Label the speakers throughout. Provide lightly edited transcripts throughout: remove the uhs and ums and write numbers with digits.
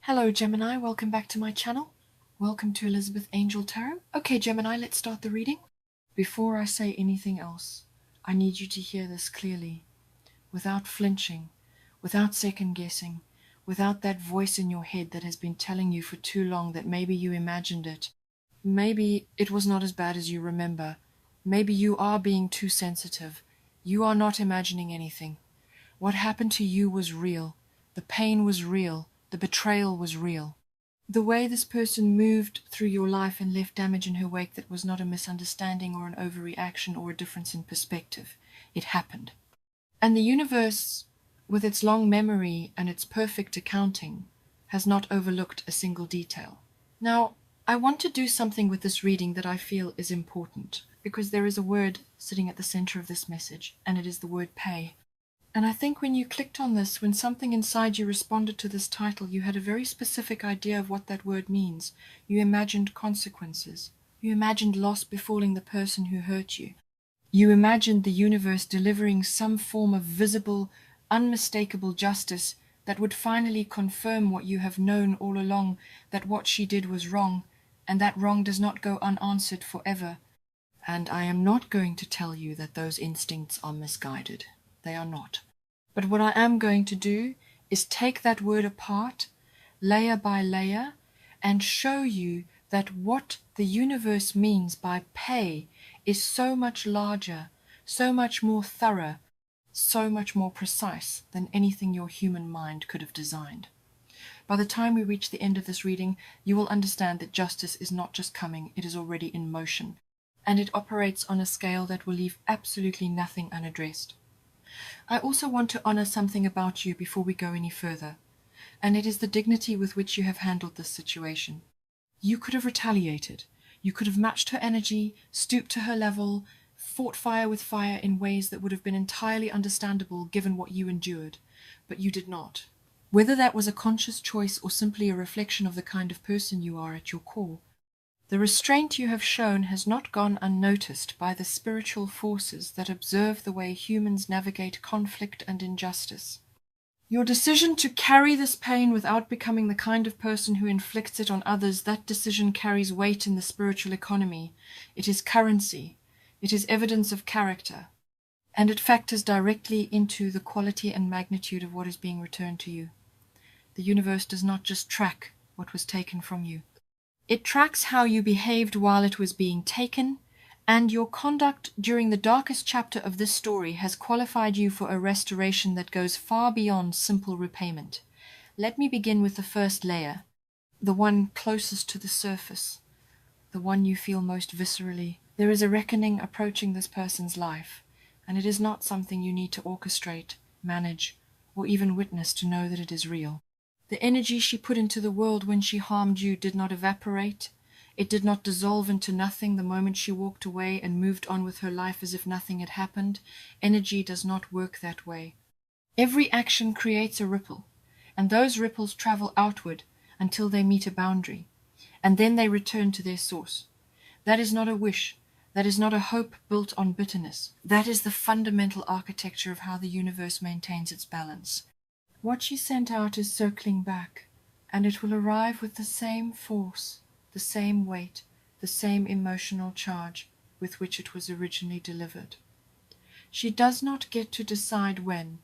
Speaker 1: Hello Gemini, welcome back to my channel. Welcome to Elizabeth Angel Tarot. Okay Gemini, let's start the reading. Before I say anything else, I need you to hear this clearly, without flinching, without second guessing, without that voice in your head that has been telling you for too long that maybe you imagined it. Maybe it was not as bad as you remember. Maybe you are being too sensitive. You are not imagining anything. What happened to you was real. The pain was real. The betrayal was real. The way this person moved through your life and left damage in her wake that was not a misunderstanding or an overreaction or a difference in perspective. It happened. And the universe, with its long memory and its perfect accounting, has not overlooked a single detail. Now, I want to do something with this reading that I feel is important, because there is a word sitting at the center of this message, and it is the word pay. And I think when you clicked on this, when something inside you responded to this title, you had a very specific idea of what that word means. You imagined consequences. You imagined loss befalling the person who hurt you. You imagined the universe delivering some form of visible, unmistakable justice that would finally confirm what you have known all along, that what she did was wrong, and that wrong does not go unanswered forever. And I am not going to tell you that those instincts are misguided. They are not. But what I am going to do is take that word apart, layer by layer, and show you that what the universe means by pay is so much larger, so much more thorough, so much more precise than anything your human mind could have designed. By the time we reach the end of this reading, you will understand that justice is not just coming, it is already in motion, and it operates on a scale that will leave absolutely nothing unaddressed. I also want to honor something about you before we go any further, and it is the dignity with which you have handled this situation. You could have retaliated. You could have matched her energy, stooped to her level, fought fire with fire in ways that would have been entirely understandable given what you endured, but you did not. Whether that was a conscious choice or simply a reflection of the kind of person you are at your core, the restraint you have shown has not gone unnoticed by the spiritual forces that observe the way humans navigate conflict and injustice. Your decision to carry this pain without becoming the kind of person who inflicts it on others, that decision carries weight in the spiritual economy. It is currency. It is evidence of character. And it factors directly into the quality and magnitude of what is being returned to you. The universe does not just track what was taken from you. It tracks how you behaved while it was being taken, and your conduct during the darkest chapter of this story has qualified you for a restoration that goes far beyond simple repayment. Let me begin with the first layer, the one closest to the surface, the one you feel most viscerally. There is a reckoning approaching this person's life, and it is not something you need to orchestrate, manage, or even witness to know that it is real. The energy she put into the world when she harmed you did not evaporate. It did not dissolve into nothing the moment she walked away and moved on with her life as if nothing had happened. Energy does not work that way. Every action creates a ripple, and those ripples travel outward until they meet a boundary, and then they return to their source. That is not a wish. That is not a hope built on bitterness. That is the fundamental architecture of how the universe maintains its balance. What she sent out is circling back, and it will arrive with the same force, the same weight, the same emotional charge with which it was originally delivered. She does not get to decide when.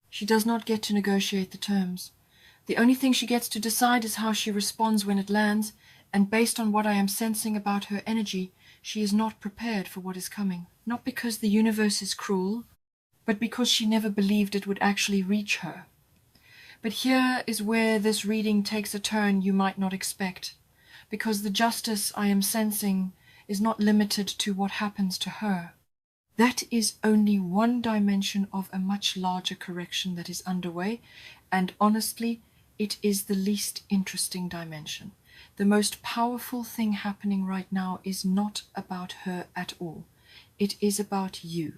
Speaker 1: She does not get to negotiate the terms. The only thing she gets to decide is how she responds when it lands, and based on what I am sensing about her energy, she is not prepared for what is coming. Not because the universe is cruel, but because she never believed it would actually reach her. But here is where this reading takes a turn you might not expect, because the justice I am sensing is not limited to what happens to her. That is only one dimension of a much larger correction that is underway, and honestly, it is the least interesting dimension. The most powerful thing happening right now is not about her at all. It is about you.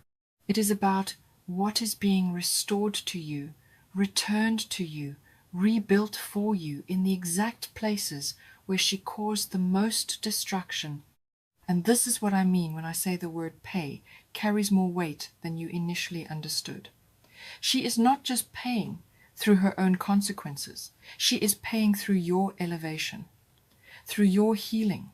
Speaker 1: It is about what is being restored to you, returned to you, rebuilt for you in the exact places where she caused the most destruction. And this is what I mean when I say the word pay carries more weight than you initially understood. She is not just paying, through her own consequences. She is paying through your elevation, through your healing,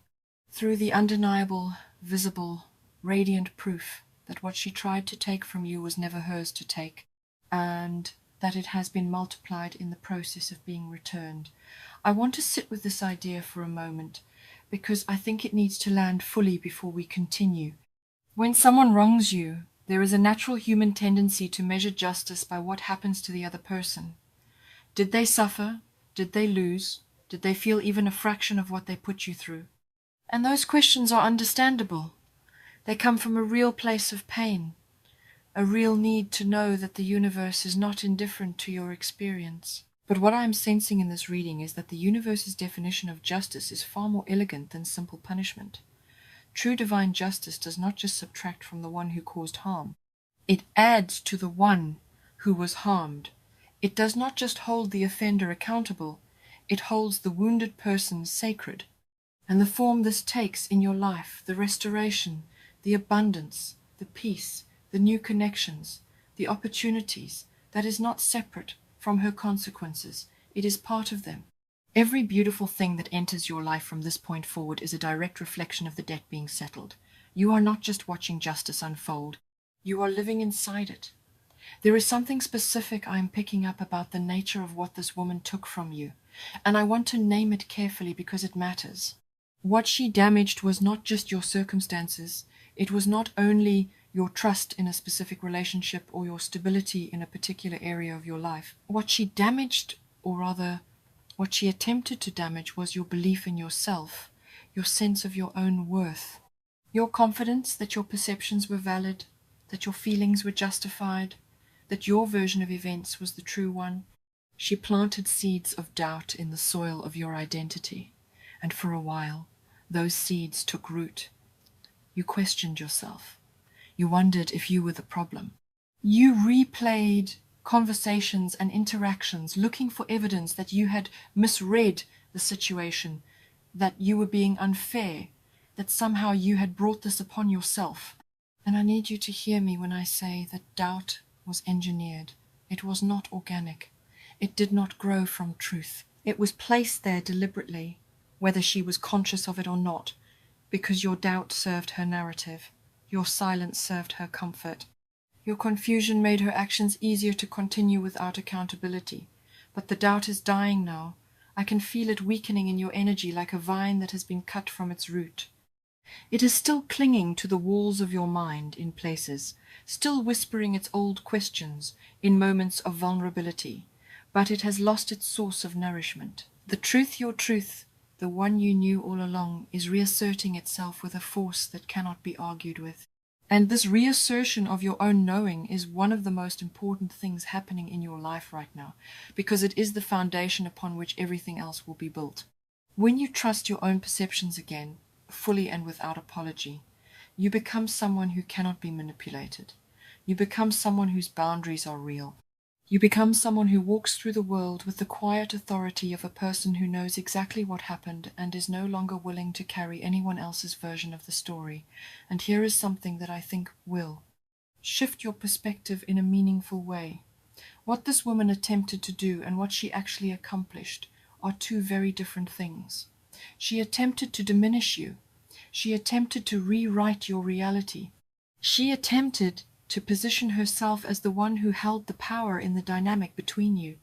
Speaker 1: through the undeniable, visible, radiant proof that what she tried to take from you was never hers to take, and that it has been multiplied in the process of being returned. I want to sit with this idea for a moment, because I think it needs to land fully before we continue. When someone wrongs you, there is a natural human tendency to measure justice by what happens to the other person. Did they suffer? Did they lose? Did they feel even a fraction of what they put you through? And those questions are understandable. They come from a real place of pain, a real need to know that the universe is not indifferent to your experience. But what I am sensing in this reading is that the universe's definition of justice is far more elegant than simple punishment. True divine justice does not just subtract from the one who caused harm. It adds to the one who was harmed. It does not just hold the offender accountable, it holds the wounded person sacred. And the form this takes in your life, the restoration, the abundance, the peace, the new connections, the opportunities, that is not separate from her consequences. It is part of them. Every beautiful thing that enters your life from this point forward is a direct reflection of the debt being settled. You are not just watching justice unfold. You are living inside it. There is something specific I am picking up about the nature of what this woman took from you, and I want to name it carefully because it matters. What she damaged was not just your circumstances. It was not only your trust in a specific relationship or your stability in a particular area of your life. What she damaged, or rather, what she attempted to damage, was your belief in yourself, your sense of your own worth, your confidence that your perceptions were valid, that your feelings were justified, that your version of events was the true one. She planted seeds of doubt in the soil of your identity, and for a while, those seeds took root. You questioned yourself. You wondered if you were the problem. You replayed conversations and interactions, looking for evidence that you had misread the situation, that you were being unfair, that somehow you had brought this upon yourself. And I need you to hear me when I say that doubt was engineered. It was not organic. It did not grow from truth. It was placed there deliberately, whether she was conscious of it or not, because your doubt served her narrative. Your silence served her comfort. Your confusion made her actions easier to continue without accountability. But the doubt is dying now. I can feel it weakening in your energy like a vine that has been cut from its root. It is still clinging to the walls of your mind in places, still whispering its old questions in moments of vulnerability, but it has lost its source of nourishment. The truth, your truth, the one you knew all along, is reasserting itself with a force that cannot be argued with. And this reassertion of your own knowing is one of the most important things happening in your life right now, because it is the foundation upon which everything else will be built. When you trust your own perceptions again, fully and without apology, you become someone who cannot be manipulated. You become someone whose boundaries are real. You become someone who walks through the world with the quiet authority of a person who knows exactly what happened and is no longer willing to carry anyone else's version of the story. And here is something that I think will shift your perspective in a meaningful way. What this woman attempted to do and what she actually accomplished are two very different things. She attempted to diminish you. She attempted to rewrite your reality. She attempted to position herself as the one who held the power in the dynamic between you,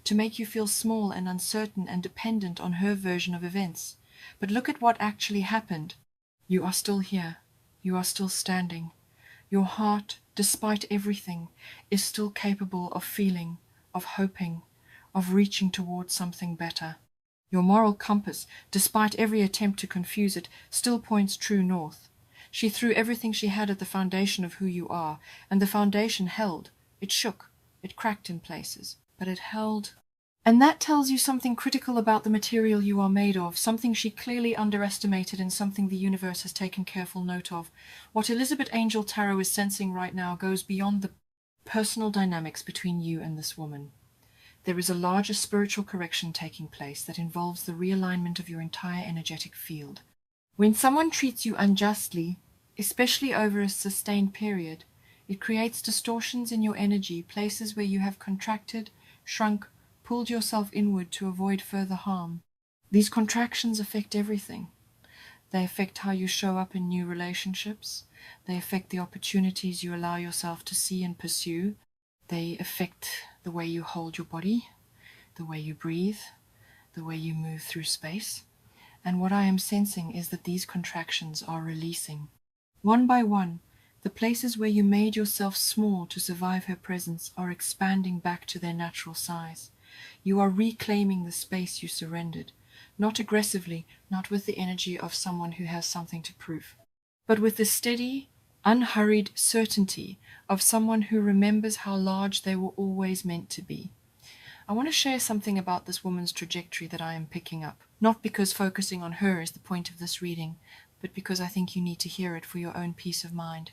Speaker 1: to make you feel small and uncertain and dependent on her version of events. But look at what actually happened. You are still here. You are still standing. Your heart, despite everything, is still capable of feeling, of hoping, of reaching towards something better. Your moral compass, despite every attempt to confuse it, still points true north. She threw everything she had at the foundation of who you are, and the foundation held. It shook. It cracked in places, but it held. And that tells you something critical about the material you are made of, something she clearly underestimated and something the universe has taken careful note of. What Elizabeth Angel Tarot is sensing right now goes beyond the personal dynamics between you and this woman. There is a larger spiritual correction taking place that involves the realignment of your entire energetic field. When someone treats you unjustly, especially over a sustained period, it creates distortions in your energy, places where you have contracted, shrunk, pulled yourself inward to avoid further harm. These contractions affect everything. They affect how you show up in new relationships. They affect the opportunities you allow yourself to see and pursue. They affect the way you hold your body, the way you breathe, the way you move through space. And what I am sensing is that these contractions are releasing. One by one, the places where you made yourself small to survive her presence are expanding back to their natural size. You are reclaiming the space you surrendered, not aggressively, not with the energy of someone who has something to prove, but with the steady, unhurried certainty of someone who remembers how large they were always meant to be. I want to share something about this woman's trajectory that I am picking up, not because focusing on her is the point of this reading, but because I think you need to hear it for your own peace of mind.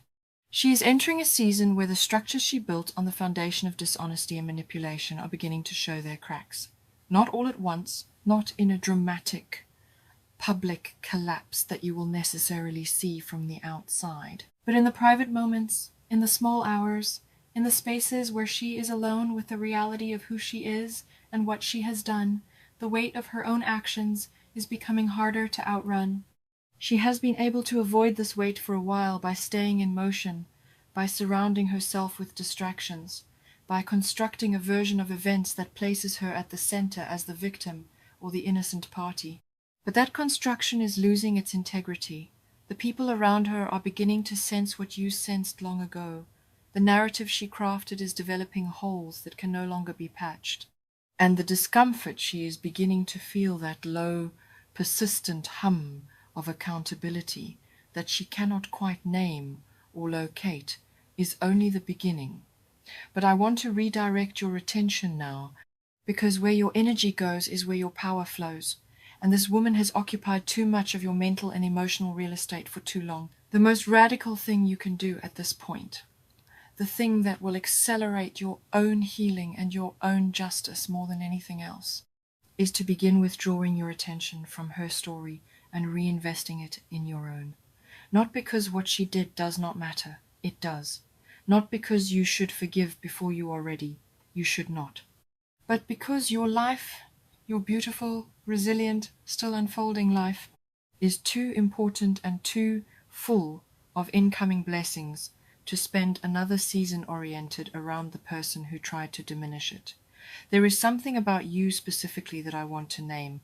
Speaker 1: She is entering a season where the structures she built on the foundation of dishonesty and manipulation are beginning to show their cracks. Not all at once, not in a dramatic, public collapse that you will necessarily see from the outside, but in the private moments, in the small hours, in the spaces where she is alone with the reality of who she is and what she has done. The weight of her own actions is becoming harder to outrun. She has been able to avoid this weight for a while by staying in motion, by surrounding herself with distractions, by constructing a version of events that places her at the center as the victim or the innocent party. But that construction is losing its integrity. The people around her are beginning to sense what you sensed long ago. The narrative she crafted is developing holes that can no longer be patched. And the discomfort she is beginning to feel, that low, persistent hum of accountability that she cannot quite name or locate, is only the beginning. But I want to redirect your attention now, because where your energy goes is where your power flows. And this woman has occupied too much of your mental and emotional real estate for too long. The most radical thing you can do at this point, the thing that will accelerate your own healing and your own justice more than anything else, is to begin withdrawing your attention from her story and reinvesting it in your own. Not because what she did does not matter, it does. Not because you should forgive before you are ready, you should not. But because your life, your beautiful, resilient, still unfolding life, is too important and too full of incoming blessings to spend another season oriented around the person who tried to diminish it. There is something about you specifically that I want to name,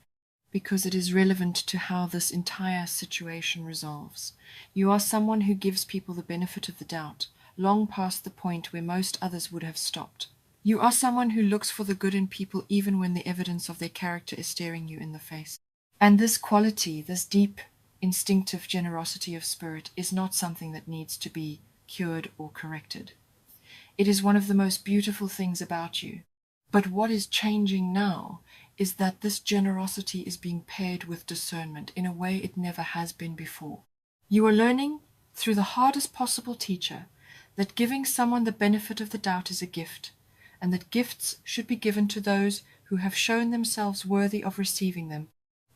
Speaker 1: because it is relevant to how this entire situation resolves. You are someone who gives people the benefit of the doubt, long past the point where most others would have stopped. You are someone who looks for the good in people even when the evidence of their character is staring you in the face. And this quality, this deep, instinctive generosity of spirit, is not something that needs to be cured or corrected. It is one of the most beautiful things about you. But what is changing now is that this generosity is being paired with discernment in a way it never has been before. You are learning, through the hardest possible teacher, that giving someone the benefit of the doubt is a gift, and that gifts should be given to those who have shown themselves worthy of receiving them.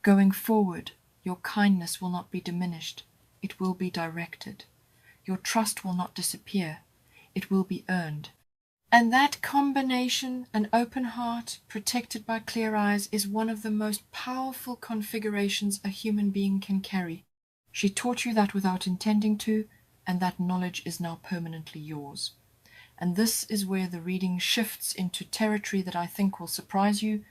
Speaker 1: Going forward, your kindness will not be diminished, it will be directed. Your trust will not disappear, it will be earned. And that combination, an open heart, protected by clear eyes, is one of the most powerful configurations a human being can carry. She taught you that without intending to, and that knowledge is now permanently yours. And this is where the reading shifts into territory that I think will surprise you,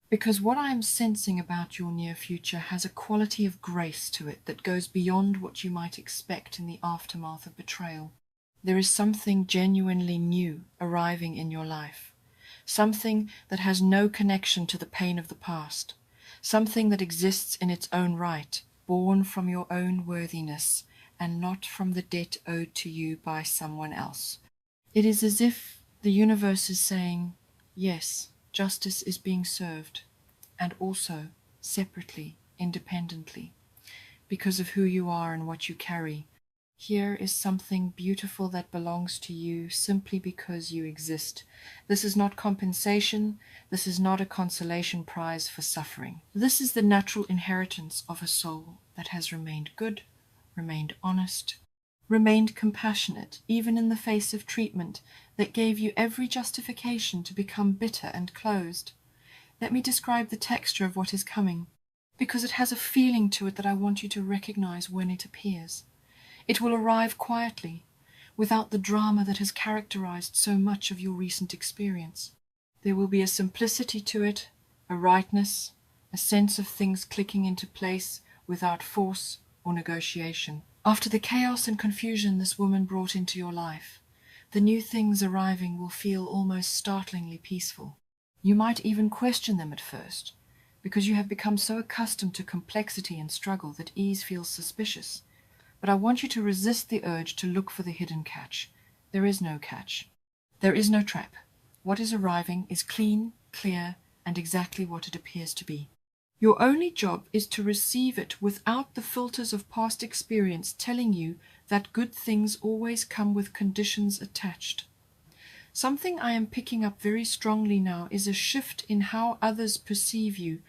Speaker 1: because what I am sensing about your near future has a quality of grace to it that goes beyond what you might expect in the aftermath of betrayal. There is something genuinely new arriving in your life, something that has no connection to the pain of the past, something that exists in its own right, born from your own worthiness, and not from the debt owed to you by someone else. It is as if the universe is saying, yes, justice is being served, and also separately, independently, because of who you are and what you carry. Here is something beautiful that belongs to you simply because you exist. This is not compensation. This is not a consolation prize for suffering. This is the natural inheritance of a soul that has remained good, remained honest, remained compassionate even in the face of treatment that gave you every justification to become bitter and closed. Let me describe the texture of what is coming, because it has a feeling to it that I want you to recognize when it appears. It will arrive quietly, without the drama that has characterized so much of your recent experience. There will be a simplicity to it, a rightness, a sense of things clicking into place without force or negotiation. After the chaos and confusion this woman brought into your life, the new things arriving will feel almost startlingly peaceful. You might even question them at first, because you have become so accustomed to complexity and struggle that ease feels suspicious. But I want you to resist the urge to look for the hidden catch. There is no catch. There is no trap. What is arriving is clean, clear, and exactly what it appears to be. Your only job is to receive it without the filters of past experience telling you that good things always come with conditions attached. Something I am picking up very strongly now is a shift in how others perceive you,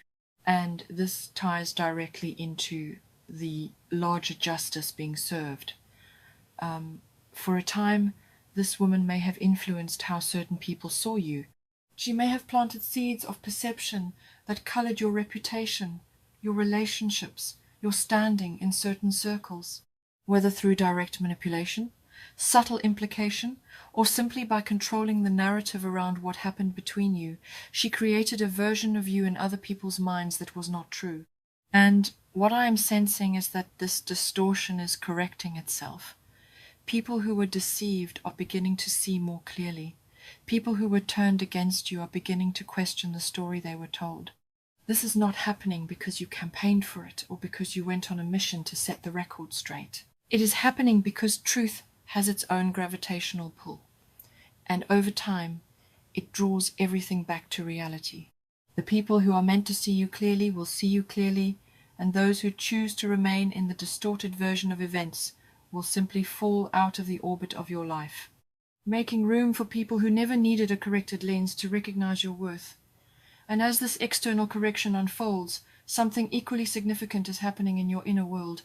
Speaker 1: and this ties directly into the larger justice being served. For a time, this woman may have influenced how certain people saw you. She may have planted seeds of perception that colored your reputation, your relationships, your standing in certain circles, whether through direct manipulation, subtle implication, or simply by controlling the narrative around what happened between you. She created a version of you in other people's minds that was not true. And what I am sensing is that this distortion is correcting itself. People who were deceived are beginning to see more clearly. People who were turned against you are beginning to question the story they were told. This is not happening because you campaigned for it or because you went on a mission to set the record straight. It is happening because truth has its own gravitational pull, and over time, it draws everything back to reality. The people who are meant to see you clearly will see you clearly, and those who choose to remain in the distorted version of events will simply fall out of the orbit of your life, making room for people who never needed a corrected lens to recognize your worth. And as this external correction unfolds, something equally significant is happening in your inner world.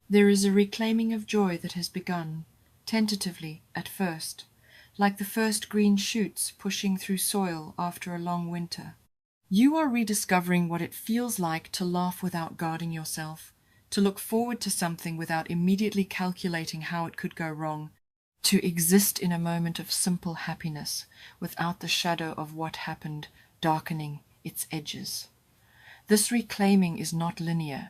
Speaker 1: There is a reclaiming of joy that has begun, tentatively at first, like the first green shoots pushing through soil after a long winter. You are rediscovering what it feels like to laugh without guarding yourself, to look forward to something without immediately calculating how it could go wrong, to exist in a moment of simple happiness without the shadow of what happened darkening its edges. This reclaiming is not linear.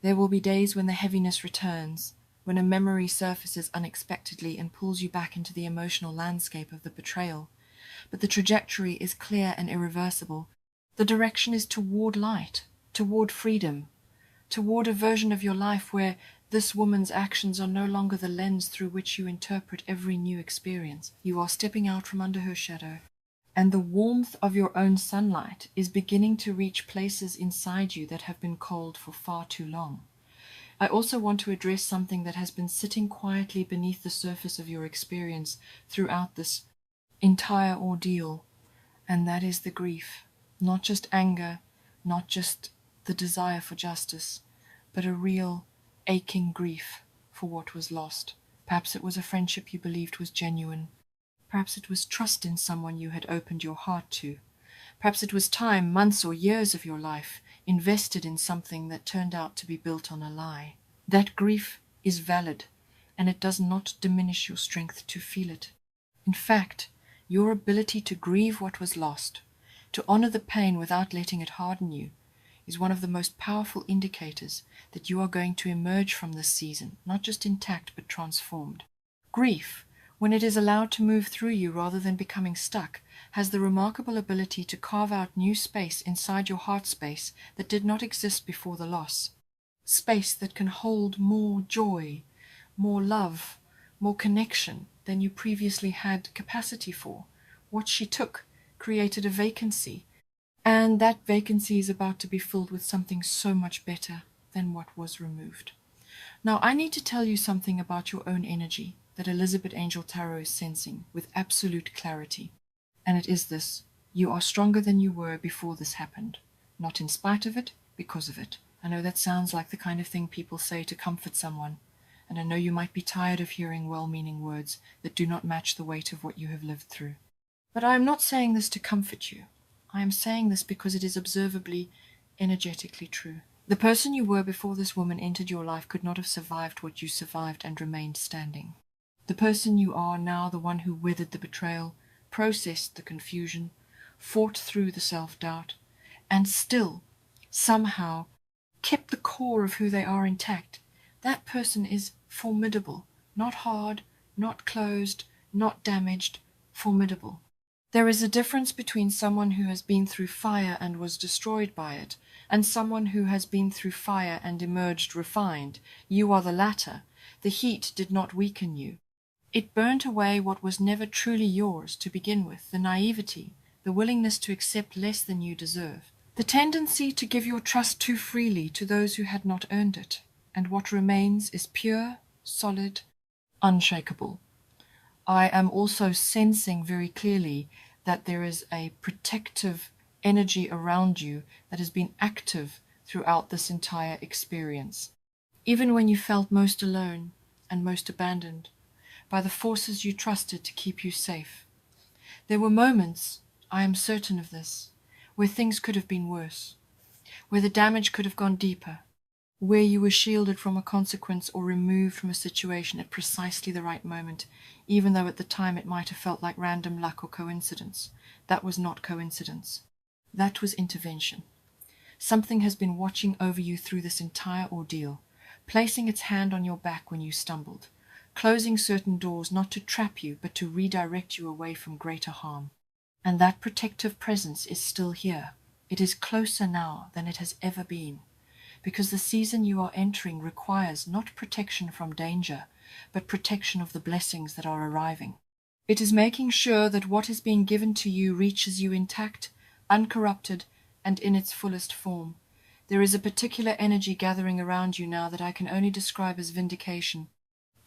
Speaker 1: There will be days when the heaviness returns, when a memory surfaces unexpectedly and pulls you back into the emotional landscape of the betrayal. But the trajectory is clear and irreversible. The direction is toward light, toward freedom, toward a version of your life where this woman's actions are no longer the lens through which you interpret every new experience. You are stepping out from under her shadow, and the warmth of your own sunlight is beginning to reach places inside you that have been cold for far too long. I also want to address something that has been sitting quietly beneath the surface of your experience throughout this entire ordeal, and that is the grief. Not just anger, not just the desire for justice, but a real, aching grief for what was lost. Perhaps it was a friendship you believed was genuine. Perhaps it was trust in someone you had opened your heart to. Perhaps it was time, months or years of your life, invested in something that turned out to be built on a lie. That grief is valid, and it does not diminish your strength to feel it. In fact, your ability to grieve what was lost, to honor the pain without letting it harden you, is one of the most powerful indicators that you are going to emerge from this season, not just intact but transformed. Grief, when it is allowed to move through you rather than becoming stuck, has the remarkable ability to carve out new space inside your heart space that did not exist before the loss. Space that can hold more joy, more love, more connection than you previously had capacity for. What she took created a vacancy, and that vacancy is about to be filled with something so much better than what was removed. Now, I need to tell you something about your own energy that Elizabeth Angel Tarot is sensing with absolute clarity. And it is this: you are stronger than you were before this happened. Not in spite of it, because of it. I know that sounds like the kind of thing people say to comfort someone, and I know you might be tired of hearing well-meaning words that do not match the weight of what you have lived through. But I am not saying this to comfort you. I am saying this because it is observably, energetically true. The person you were before this woman entered your life could not have survived what you survived and remained standing. The person you are now, the one who weathered the betrayal, processed the confusion, fought through the self-doubt, and still, somehow, kept the core of who they are intact, that person is formidable. Not hard, not closed, not damaged, formidable. There is a difference between someone who has been through fire and was destroyed by it, and someone who has been through fire and emerged refined. You are the latter. The heat did not weaken you. It burnt away what was never truly yours to begin with, the naivety, the willingness to accept less than you deserve, the tendency to give your trust too freely to those who had not earned it, and what remains is pure, solid, unshakable. I am also sensing very clearly that there is a protective energy around you that has been active throughout this entire experience. Even when you felt most alone and most abandoned by the forces you trusted to keep you safe. There were moments, I am certain of this, where things could have been worse, where the damage could have gone deeper, where you were shielded from a consequence or removed from a situation at precisely the right moment, even though at the time it might have felt like random luck or coincidence. That was not coincidence. That was intervention. Something has been watching over you through this entire ordeal, placing its hand on your back when you stumbled, closing certain doors not to trap you but to redirect you away from greater harm. And that protective presence is still here. It is closer now than it has ever been, because the season you are entering requires not protection from danger, but protection of the blessings that are arriving. It is making sure that what is being given to you reaches you intact, uncorrupted, and in its fullest form. There is a particular energy gathering around you now that I can only describe as vindication,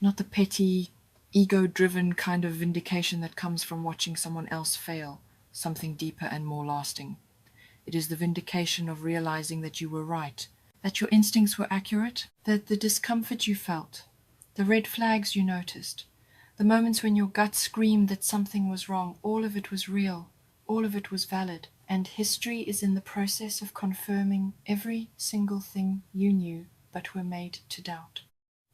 Speaker 1: not the petty, ego-driven kind of vindication that comes from watching someone else fail, something deeper and more lasting. It is the vindication of realizing that you were right, that your instincts were accurate, that the discomfort you felt, the red flags you noticed, the moments when your gut screamed that something was wrong, all of it was real, all of it was valid, and history is in the process of confirming every single thing you knew but were made to doubt.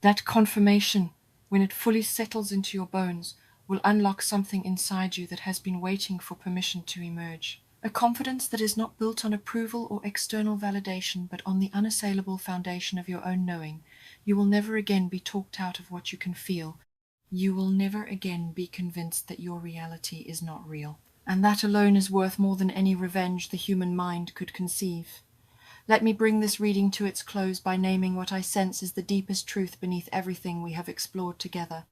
Speaker 1: That confirmation, when it fully settles into your bones, will unlock something inside you that has been waiting for permission to emerge. A confidence that is not built on approval or external validation, but on the unassailable foundation of your own knowing. You will never again be talked out of what you can feel. You will never again be convinced that your reality is not real. And that alone is worth more than any revenge the human mind could conceive. Let me bring this reading to its close by naming what I sense is the deepest truth beneath everything we have explored together.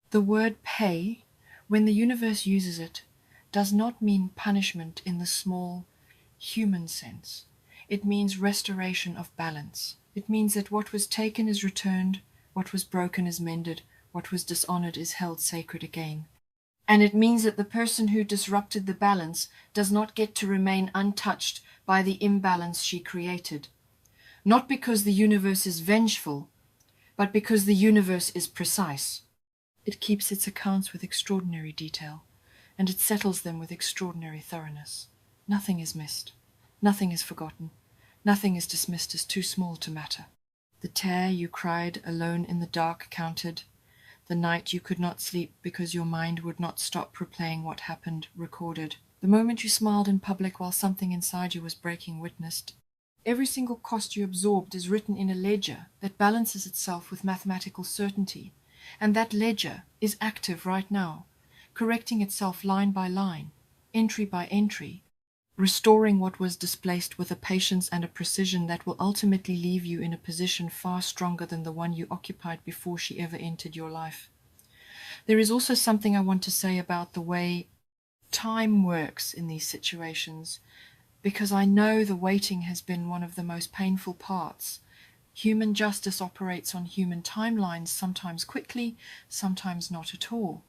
Speaker 1: The word pay, when the universe uses it, does not mean punishment in the small, human sense. It means restoration of balance. It means that what was taken is returned, what was broken is mended, what was dishonored is held sacred again. And it means that the person who disrupted the balance does not get to remain untouched by the imbalance she created. Not because the universe is vengeful, but because the universe is precise. It keeps its accounts with extraordinary detail, and it settles them with extraordinary thoroughness. Nothing is missed. Nothing is forgotten. Nothing is dismissed as too small to matter. The tear you cried alone in the dark counted. The night you could not sleep because your mind would not stop replaying what happened recorded. The moment you smiled in public while something inside you was breaking witnessed. Every single cost you absorbed is written in a ledger that balances itself with mathematical certainty, and that ledger is active right now, correcting itself line by line, entry by entry, restoring what was displaced with a patience and a precision that will ultimately leave you in a position far stronger than the one you occupied before she ever entered your life. There is also something I want to say about the way time works in these situations, because I know the waiting has been one of the most painful parts. Human justice operates on human timelines, sometimes quickly, sometimes not at all.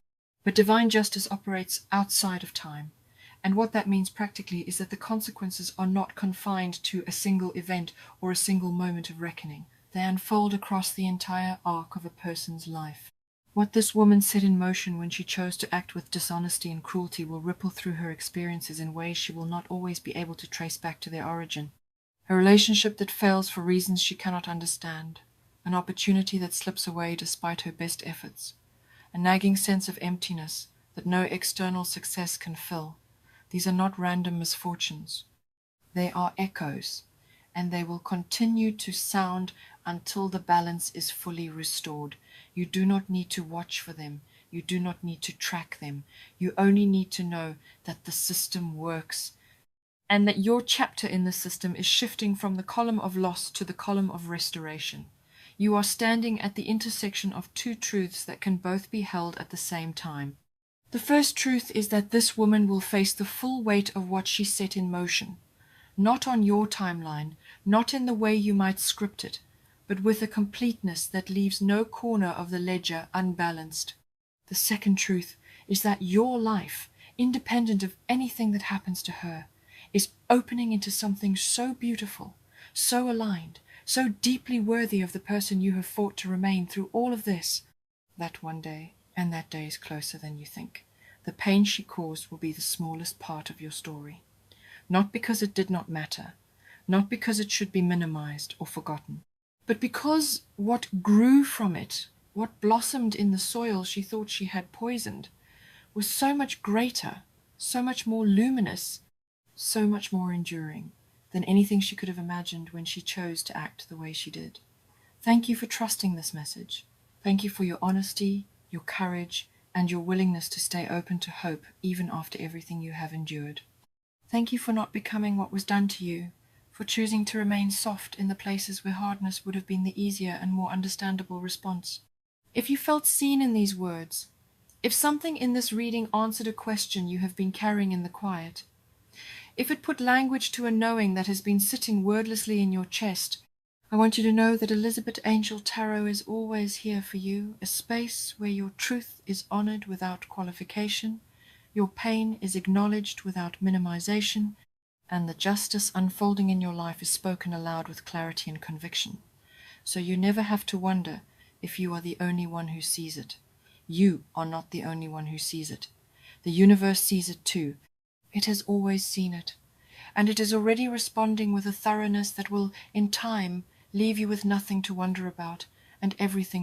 Speaker 1: But divine justice operates outside of time. And what that means practically is that the consequences are not confined to a single event or a single moment of reckoning. They unfold across the entire arc of a person's life. What this woman set in motion when she chose to act with dishonesty and cruelty will ripple through her experiences in ways she will not always be able to trace back to their origin. A relationship that fails for reasons she cannot understand. An opportunity that slips away despite her best efforts. A nagging sense of emptiness that no external success can fill. These are not random misfortunes. They are echoes, and they will continue to sound until the balance is fully restored. You do not need to watch for them. You do not need to track them. You only need to know that the system works, and that your chapter in the system is shifting from the column of loss to the column of restoration. You are standing at the intersection of two truths that can both be held at the same time. The first truth is that this woman will face the full weight of what she set in motion. Not on your timeline, not in the way you might script it, but with a completeness that leaves no corner of the ledger unbalanced. The second truth is that your life, independent of anything that happens to her, is opening into something so beautiful, so aligned, so deeply worthy of the person you have fought to remain through all of this, that one day, and that day is closer than you think, the pain she caused will be the smallest part of your story. Not because it did not matter, not because it should be minimized or forgotten, but because what grew from it, what blossomed in the soil she thought she had poisoned, was so much greater, so much more luminous, so much more enduring than anything she could have imagined when she chose to act the way she did. Thank you for trusting this message. Thank you for your honesty, your courage, and your willingness to stay open to hope even after everything you have endured. Thank you for not becoming what was done to you, for choosing to remain soft in the places where hardness would have been the easier and more understandable response. If you felt seen in these words, if something in this reading answered a question you have been carrying in the quiet, if it put language to a knowing that has been sitting wordlessly in your chest, I want you to know that Elizabeth Angel Tarot is always here for you, a space where your truth is honored without qualification, your pain is acknowledged without minimization, and the justice unfolding in your life is spoken aloud with clarity and conviction. So you never have to wonder if you are the only one who sees it. You are not the only one who sees it. The universe sees it too. It has always seen it, and it is already responding with a thoroughness that will, in time, leave you with nothing to wonder about and everything to